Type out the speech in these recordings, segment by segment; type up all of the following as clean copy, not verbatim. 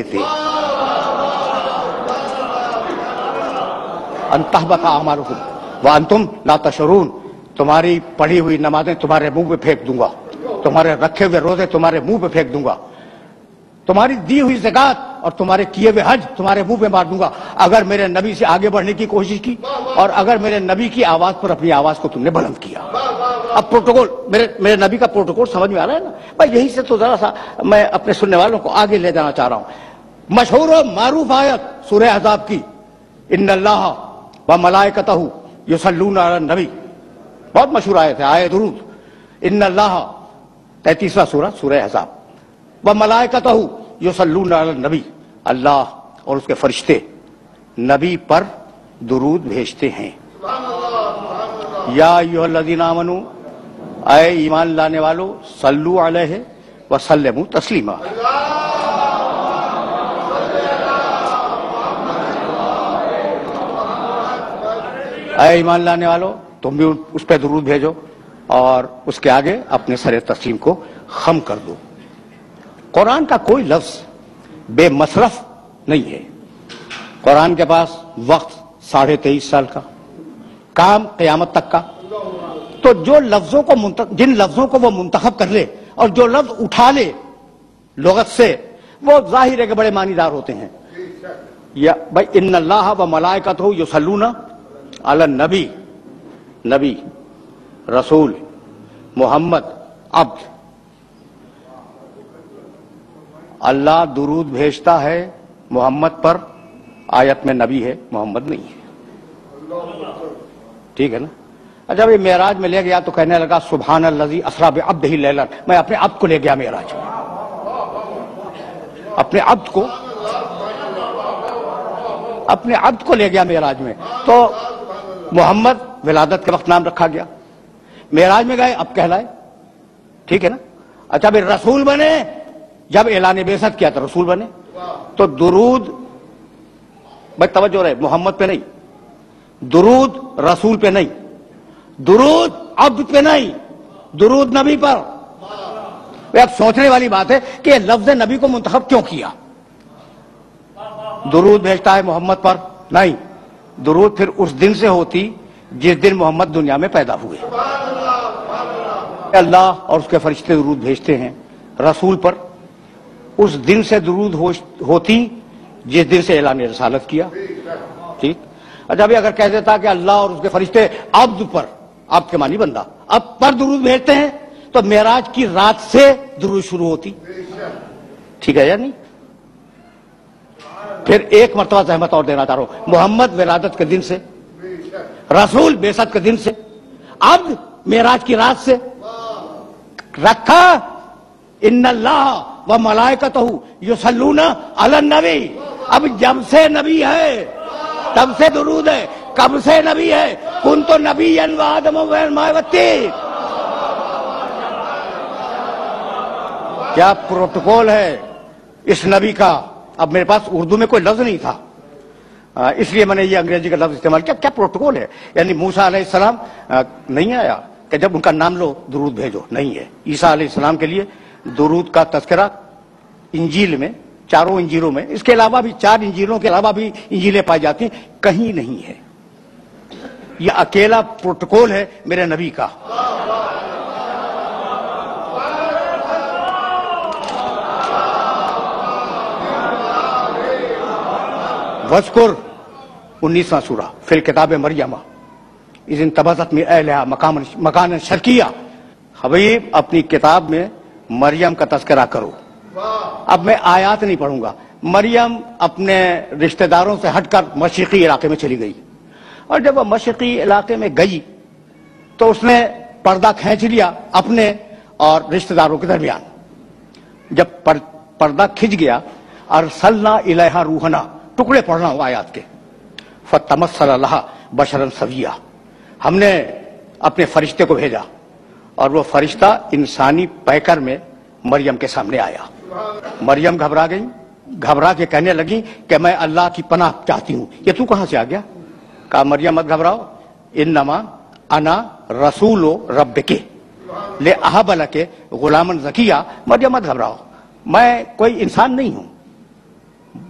تھے انتہبت اعمالکم وانتم لا تشعرون، تمہاری پڑھی ہوئی نمازیں تمہارے منہ پہ پھینک دوں گا، تمہارے رکھے ہوئے روزے تمہارے منہ پہ پھینک دوں گا، تمہاری دی ہوئی زکات اور تمہارے کیے ہوئے حج تمہارے منہ پہ مار دوں گا اگر میرے نبی سے آگے بڑھنے کی کوشش کی اور اگر میرے نبی کی آواز پر اپنی آواز کو تم نے بلند کیا۔ اب پروٹوکول میرے نبی کا پروٹوکول سمجھ میں آ رہا ہے نا بھائی؟ یہی سے تو ذرا سا میں اپنے سننے والوں کو آگے لے جانا چاہ رہا ہوں۔ مشہور و معروف آیت سورہ احزاب کی، ان اللہ و ملائکتہ یصلون علی النبی، بہت مشہور آیت ہے، آیت درود۔ ان اللہ 33واں سورہ احزاب، و ملائکتہ یصلون علی النبی، اللہ اور اس کے فرشتے نبی پر درود بھیجتے ہیں۔ یا ایھا الذین آمنوا، اے ایمان لانے والو، صلو علیہ وسلموا تسلیما۔ اے ایمان لانے والو، تم بھی اس پہ درود بھیجو اور اس کے آگے اپنے سر تسلیم کو خم کر دو۔ قرآن کا کوئی لفظ بے مصرف نہیں ہے۔ قرآن کے پاس وقت 23.5 سال کا، کام قیامت تک کا، تو جن لفظوں کو وہ منتخب کر لے اور جو لفظ اٹھا لے لغت سے، وہ ظاہر ہے کہ بڑے معنی دار ہوتے ہیں۔ یا بھائی ان اللہ و ملائکتہ یصلون علی النبی، نبی، رسول، محمد، عبد، اللہ درود بھیجتا ہے محمد پر، آیت میں نبی ہے، محمد نہیں ہے، ٹھیک ہے نا؟ اچھا یہ معراج میں لے گیا تو کہنے لگا سبحان الذی اسریٰ بعبدہ لیلا، میں اپنے عبد کو لے گیا معراج میں، اپنے عبد کو لے گیا معراج میں، تو محمد ولادت کے وقت نام رکھا گیا، معراج میں گئے اب کہلائے، ٹھیک ہے نا؟ اچھا پھر رسول بنے، جب اعلان بعثت کیا تو رسول بنے، تو درود بھائی توجہ رہے، محمد پہ نہیں، درود رسول پہ نہیں، درود عبد پہ نہیں، درود نبی پر۔ اب سوچنے والی بات ہے کہ یہ لفظ نبی کو منتخب کیوں کیا؟ درود بھیجتا ہے محمد پر، نہیں، درود پھر اس دن سے ہوتی جس دن محمد دنیا میں پیدا ہوئے۔ اللہ اور اس کے فرشتے درود بھیجتے ہیں رسول پر، اس دن سے درود ہوتی جس دن سے اعلان رسالت کیا، ٹھیک؟ اچھا ابھی اگر کہہ دیتا کہ اللہ اور اس کے فرشتے عبد پر، عبد کے معنی بندہ، اب پر درود بھیجتے ہیں، تو معراج کی رات سے درود شروع ہوتی، ٹھیک ہے یا نہیں؟ پھر ایک مرتبہ زحمت اور دینا چاہ رہا ہوں، محمد ولادت کے دن سے، رسول بعثت کے دن سے، عبد معراج کی رات سے رکھا، ان اللہ و ملائکتہ یصلون علی النبی۔ اب جب سے نبی ہے تب سے درود ہے، کب سے نبی ہے؟ کنت نبیا وآدم والماء والطین۔ کیا پروٹوکول ہے اس نبی کا؟ اب میرے پاس اردو میں کوئی لفظ نہیں تھا، اس لیے میں نے یہ انگریزی کا لفظ استعمال کیا۔ کیا پروٹوکول ہے؟ یعنی موسیٰ علیہ السلام نہیں آیا کہ جب ان کا نام لو درود بھیجو، نہیں ہے۔ عیسیٰ علیہ السلام کے لیے درود کا تذکرہ انجیل میں، چاروں انجیلوں میں، اس کے علاوہ بھی 4 انجیلوں کے علاوہ بھی انجیلیں پائی جاتی ہیں، کہیں نہیں ہے۔ یہ اکیلا پروٹوکول ہے میرے نبی کا۔ وذکر 19واں سورہ فی الکتاب مریم اذ انتبذت من اہلہا مکانا شرقیہ، حبیب اپنی کتاب میں مریم کا تذکرہ کرو۔ اب میں آیات نہیں پڑھوں گا۔ مریم اپنے رشتہ داروں سے ہٹ کر مشرقی علاقے میں چلی گئی، اور جب وہ مشرقی علاقے میں گئی تو اس نے پردہ کھینچ لیا اپنے اور رشتہ داروں کے درمیان۔ جب پردہ کھنچ گیا، ارسلنا الیہا روحنا، ٹکڑے پڑھ رہا ہوں آیات کے، فتمثل لہا بشرا سویا، ہم نے اپنے فرشتے کو بھیجا اور وہ فرشتہ انسانی پیکر میں مریم کے سامنے آیا۔ مریم گھبرا گئی، گھبرا کے کہنے لگی کہ میں اللہ کی پناہ چاہتی ہوں۔ یہ تو کہاں سے آ گیا؟ کہا مریم مت گھبراؤ، انما انا رسول ربک لأہب لک غلاما زکیہ۔ مریم مت گھبراؤ، میں کوئی انسان نہیں ہوں،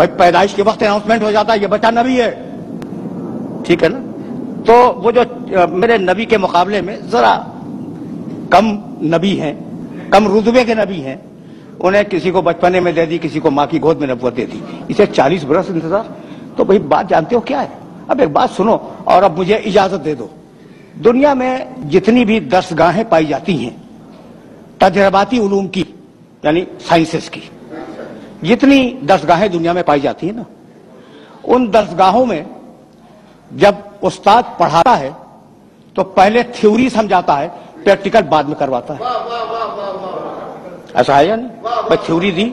بھائی پیدائش کے وقت اناؤنسمنٹ ہو جاتا ہے یہ بچہ نبی ہے، ٹھیک ہے نا؟ تو وہ جو میرے نبی کے مقابلے میں ذرا کم نبی ہیں، کم رتبے کے نبی ہیں، انہیں کسی کو بچپنے میں دے دی، کسی کو ماں کی گود میں نبوت دے دی، اسے 40 برس انتظار۔ تو بھائی بات جانتے ہو کیا ہے؟ اب ایک بات سنو اور اب مجھے اجازت دے دو۔ دنیا میں جتنی بھی درسگاہیں پائی جاتی ہیں تجرباتی علوم کی، یعنی سائنسز کی، جتنی درسگاہیں دنیا میں پائی جاتی ہیں نا، ان درسگاہوں میں جب استاد پڑھاتا ہے تو پہلے تھیوری سمجھاتا ہے، پریکٹیکل بعد میں کرواتا ہے۔ ایسا ہے یا نہیں؟ میں تھیوری دی،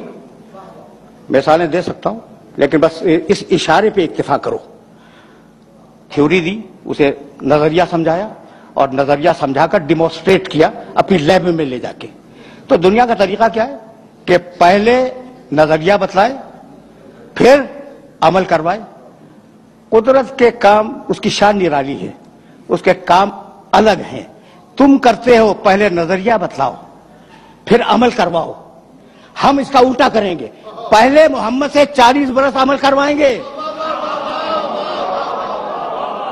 مثالیں دے سکتا ہوں لیکن بس اس اشارے پہ اکتفا کرو۔ تھیوری دی، اسے نظریہ سمجھایا اور نظریہ سمجھا کر ڈیمونسٹریٹ کیا اپنی لیب میں لے جا کے۔ تو دنیا کا طریقہ کیا ہے کہ پہلے نظریہ بتلائے پھر عمل کروائے۔ قدرت کے کام اس کی شان نرالی ہے، اس کے کام الگ ہیں۔ تم کرتے ہو پہلے نظریہ بتلاؤ پھر عمل کرواؤ، ہم اس کا الٹا کریں گے، پہلے محمد سے 40 برس عمل کروائیں گے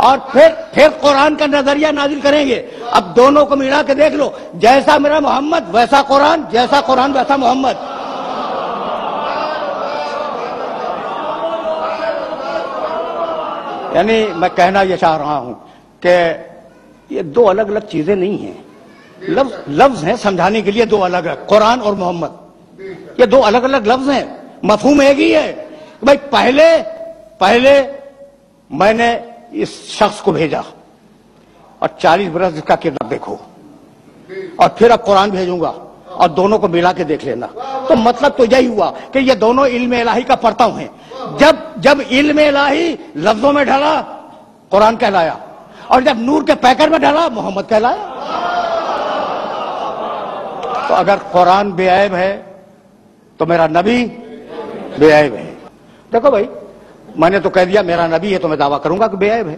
اور پھر قرآن کا نظریہ نازل کریں گے۔ اب دونوں کو ملا کے دیکھ لو، جیسا میرا محمد ویسا قرآن، جیسا قرآن ویسا محمد۔ یعنی میں کہنا یہ چاہ رہا ہوں کہ یہ دو الگ الگ چیزیں نہیں ہیں، لفظ ہیں سمجھانے کے لیے دو الگ الگ، قرآن اور محمد یہ دو الگ الگ لفظ ہیں، مفہوم ایک ہی ہے۔ بھائی پہلے میں نے اس شخص کو بھیجا اور 40 برس اس کا کردار دیکھو، اور پھر اب قرآن بھیجوں گا اور دونوں کو ملا کے دیکھ لینا۔ تو مطلب تو یہی ہوا کہ یہ دونوں علم الہی کا پرتو ہیں۔ جب علم الہی لفظوں میں ڈھلا قرآن کہلایا، اور جب نور کے پیکر میں ڈھلا محمد کہلایا۔ تو اگر قرآن بے عیب ہے تو میرا نبی بے عیب ہے۔ دیکھو بھائی، میں نے تو کہہ دیا میرا نبی ہے تو میں دعویٰ کروں گا کہ بے عیب ہے،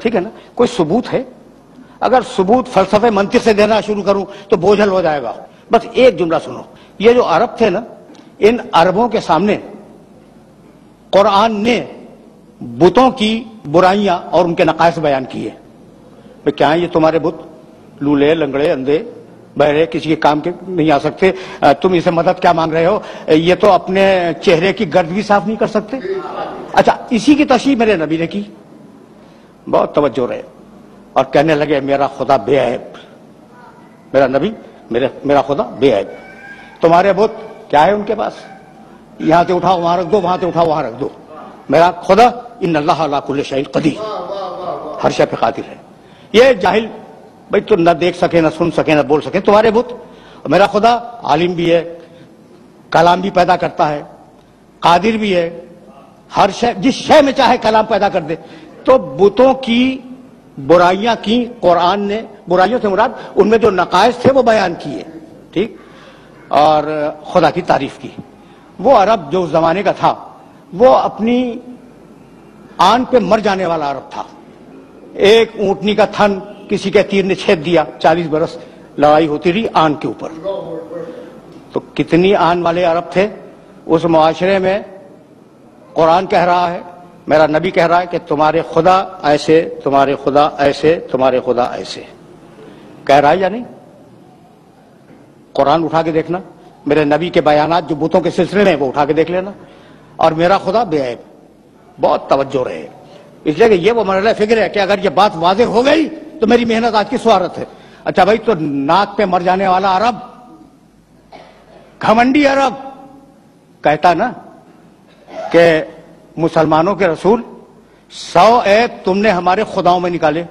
ٹھیک ہے نا؟ کوئی ثبوت ہے؟ اگر ثبوت فلسفے منطق سے دینا شروع کروں تو بوجھل ہو جائے گا۔ بس ایک جملہ سنو، یہ جو عرب تھے نا، ان عربوں کے سامنے قرآن نے بتوں کی برائیاں اور ان کے نقائص بیان کیے۔ بھئی کیا ہیں یہ تمہارے بت؟ لولے، لنگڑے، اندھے، بہرے، کسی کے کام کے نہیں آ سکتے، تم اسے مدد کیا مانگ رہے ہو؟ یہ تو اپنے چہرے کی گرد بھی صاف نہیں کر سکتے۔ اچھا، اسی کی تشریح میرے نبی نے کی، بہت توجہ رہے، اور کہنے لگے میرا خدا بے عیب، میرا نبی میرا خدا بے عیب۔ تمہارے بت کیا ہے ان کے پاس؟ یہاں سے اٹھاؤ وہاں رکھ دو، وہاں سے اٹھاؤ وہاں رکھ دو۔ میرا خدا ان اللہ علی کل شیء قدیر، ہر شے پہ قادر ہے۔ یہ جاہل بھائی تو نہ دیکھ سکے، نہ سن سکے، نہ بول سکے، تمہارے بت۔ میرا خدا عالم بھی ہے، کلام بھی پیدا کرتا ہے، قادر بھی ہے، ہر شے، جس شے میں چاہے کلام پیدا کر دے۔ تو بتوں کی برائیاں کی قرآن نے، برائیوں سے مراد ان میں جو نقائص تھے وہ بیان کیے، ٹھیک، اور خدا کی تعریف کی۔ وہ عرب جو اس زمانے کا تھا وہ اپنی آن پہ مر جانے والا عرب تھا۔ ایک اونٹنی کا تھن کسی کے تیر نے چھید دیا، 40 برس لڑائی ہوتی رہی آن کے اوپر۔ تو کتنی آن والے عرب تھے اس معاشرے میں؟ قرآن کہہ رہا ہے، میرا نبی کہہ رہا ہے کہ تمہارے خدا ایسے، تمہارے خدا ایسے، تمہارے خدا ایسے، کہہ رہا ہے یا نہیں؟ قرآن اٹھا کے دیکھنا، میرے نبی کے بیانات جو بتوں کے سلسلے میں وہ اٹھا کے دیکھ لینا، اور میرا خدا بے عیب۔ بہت توجہ رہے، اس لیے کہ یہ وہ مرحلہ فکر ہے کہ اگر یہ بات واضح ہو گئی تو میری محنت آج کی سوارت ہے۔ اچھا بھائی، تو ناک پہ مر جانے والا عرب، گھمنڈی عرب کہتا نا کہ مسلمانوں کے رسول 100 عیب تم نے ہمارے خداؤں میں نکالے،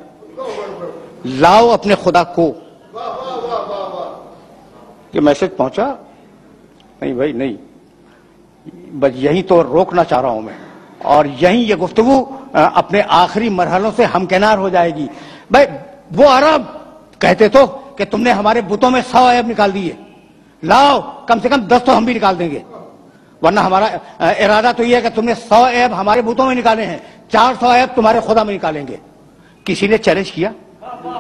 لاؤ اپنے خدا کو۔ یہ میسج پہنچا؟ نہیں بھائی نہیں، بس یہی تو روکنا چاہ رہا ہوں میں، اور یہیں یہ گفتگو اپنے آخری مرحلوں سے ہمکنار ہو جائے گی۔ بھائی وہ عرب کہتے تو کہ تم نے ہمارے بتوں میں 100 عیب نکال دیے، لاؤ کم سے کم 10 تو ہم بھی نکال دیں گے، ورنہ ہمارا ارادہ تو یہ ہے کہ تم نے 100 عیب ہمارے بتوں میں نکالے ہیں، 400 عیب تمہارے خدا میں نکالیں گے۔ کسی نے چیلنج کیا؟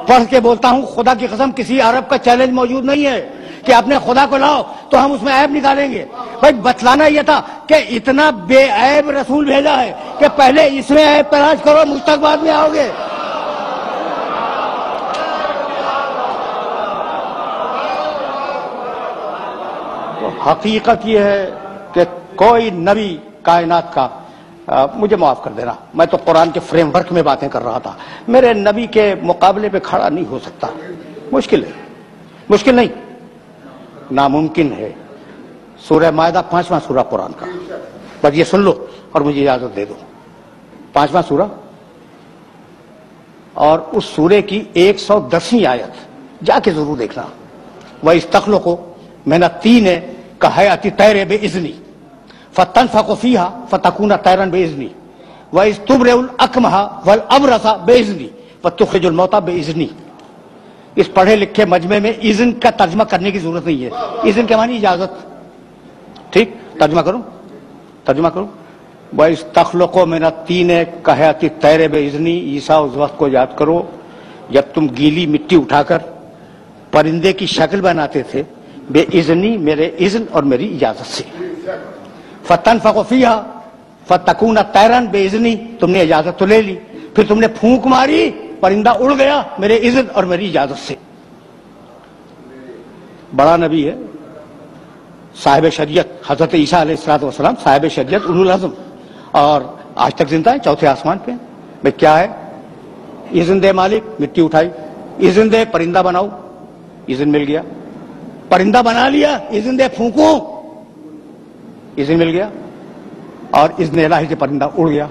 پڑھ کے بولتا ہوں خدا کی قسم، کسی عرب کا چیلنج موجود نہیں ہے کہ اپنے خدا کو لاؤ تو ہم اس میں عیب نکالیں گے. بھائی بتلانا یہ تھا کہ اتنا بے عیب رسول بھیجا ہے کہ پہلے اس میں عیب تلاش کرو، مجھ تک بعد میں آؤ گے. حقیقت یہ ہے کہ کوئی نبی کائنات کا مجھے معاف کر دینا، میں تو قرآن کے فریم ورک میں باتیں کر رہا تھا، میرے نبی کے مقابلے پہ کھڑا نہیں ہو سکتا. مشکل ہے، مشکل نہیں، ناممکن ہے. سورہ مائدہ 5واں سورہ قرآن کا، بس یہ سن لو اور مجھے اجازت دے دو. 5واں سورہ اور اس سورے کی 110ویں آیت جا کے ضرور دیکھنا. وَإِسْتَخْلُقُ مِنَ الطِّينِ كَهَيْئَةِ الطَّيْرِ بِإِذْنِي فَتَنفُخُ فِيهَا فَتَكُونُ طَيْرًا بِإِذْنِي وَإِذْ تُبْرِئُ الْأَكْمَحَ وَالْأَبْرَصَ بِإِذْنِي وَتُخْرِجُ الْمَوْتَى بِإِذْنِي. اس پڑھے لکھے مجمع میں اذن کا ترجمہ کرنے کی ضرورت نہیں ہے. اذن کے معنی اجازت. ٹھیک، ترجمہ کروں. وَإِسْتَخْلُقُ مِنَ الطِّينِ كَهَيْئَةِ الطَّيْرِ بِإِذْنِي. عیسیٰ اس وقت کو یاد کرو جب تم گیلی مٹی اٹھا کر پرندے کی شکل بناتے تھے بے اذنی، میرے اذن اور میری اجازت سے. فَتَنفُخُ فِيهَا فَتَكُونُ طَيْرًا بِإِذْنِي. تم نے اجازت تو لے لی، پھر تم نے پھونک ماری، پرندہ اڑ گیا میرے اذن اور میری اجازت سے. بڑا نبی ہے، صاحب شریعت، حضرت عیسیٰ علیہ السلام صاحب شریعت، اولو العزم، اور آج تک زندہ ہے، چوتھے آسمان پہ. بھائی کیا ہے؟ اذن دے مالک، مٹی اٹھائی. اذن دے پرندہ بناؤ، اذن مل گیا. پرندہ بنا لیا، اذن دے پھونکوں، اذن مل گیا. اور اذن الہی سے پرندہ اڑ گیا.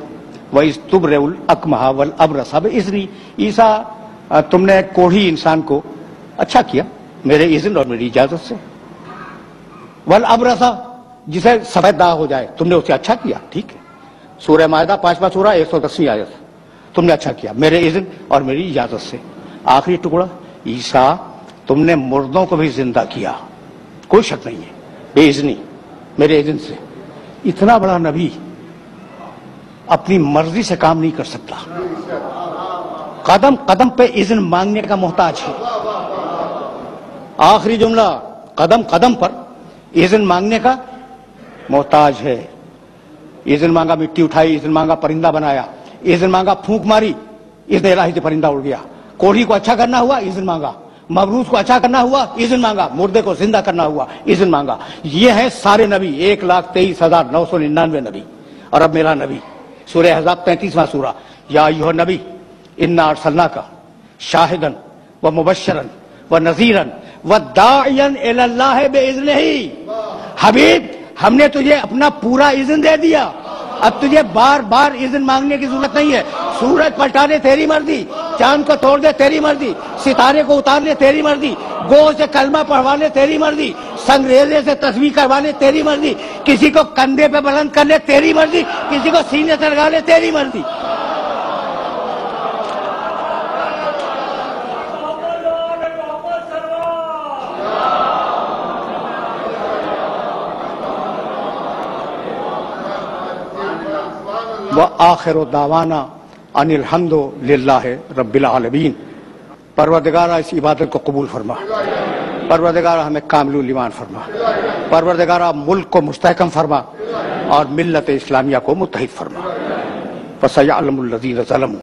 وَإِذْ تُبْرِئُ الْأَكْمَحَ وَالْأَبْرَصَ بِإِذْنِي. عیسیٰ تم نے کوڑھی انسان کو اچھا کیا میرے اذن اور میری اجازت سے. والابرص، جسے سفید داغ ہو جائے تم نے اسے اچھا کیا. ٹھیک ہے، سورہ مائدہ 5واں سورہ 110ویں آیت. تم نے اچھا کیا میرے اذن اور میری اجازت سے. آخری ٹکڑا، عیسیٰ تم نے مردوں کو بھی زندہ کیا، کوئی شک نہیں ہے، بے اذنی، میرے اذن سے. اتنا بڑا نبی اپنی مرضی سے کام نہیں کر سکتا، قدم قدم پہ اذن مانگنے کا محتاج ہے. آخری جملہ، قدم قدم پر اذن مانگنے کا محتاج ہے. اذن مانگا، مٹی اٹھائی، اذن مانگا، پرندہ بنایا، اذن مانگا، پھونک ماری، اذن الہی سے پرندہ اڑ گیا. کوڑھی کو اچھا کرنا ہوا، اذن مانگا. مبعوث کو اچھا کرنا ہوا، اذن مانگا. مردے کو زندہ کرنا ہوا، اذن مانگا. یہ ہے سارے نبی، 1,23,999 نبی. اور اب میرا نبی، سورہ احزاب 35واں سورہ. یا ایھا النبی انا ارسلناک شاہدا ومبشرا ونذیرا وداعیا الی اللہ باذنہ. حبیب، ہم نے تجھے اپنا پورا اذن دے دیا، اب تجھے بار بار اذن مانگنے کی ضرورت نہیں ہے. سورج پلٹا دے تیری مرضی، چاند کو توڑ دے تیری مرضی، ستارے کو اتار لے تیری مرضی، گو سے کلمہ پڑھوا لے تیری مرضی، سنگریزے سے تسبیح کروا لے تیری مرضی، کسی کو کندھے پہ بلند کر لے تیری مرضی، کسی کو سینے سے لگا لے تیری مرضی. وآخر دعوانا ان الحمد للہ رب العالمین. پروردگارہ اس عبادت کو قبول فرما، پروردگارہ ہمیں کامل ایمان فرما، پروردگارہ ملک کو مستحکم فرما اور ملت اسلامیہ کو متحد فرما. فسیعلم الذین ظلموا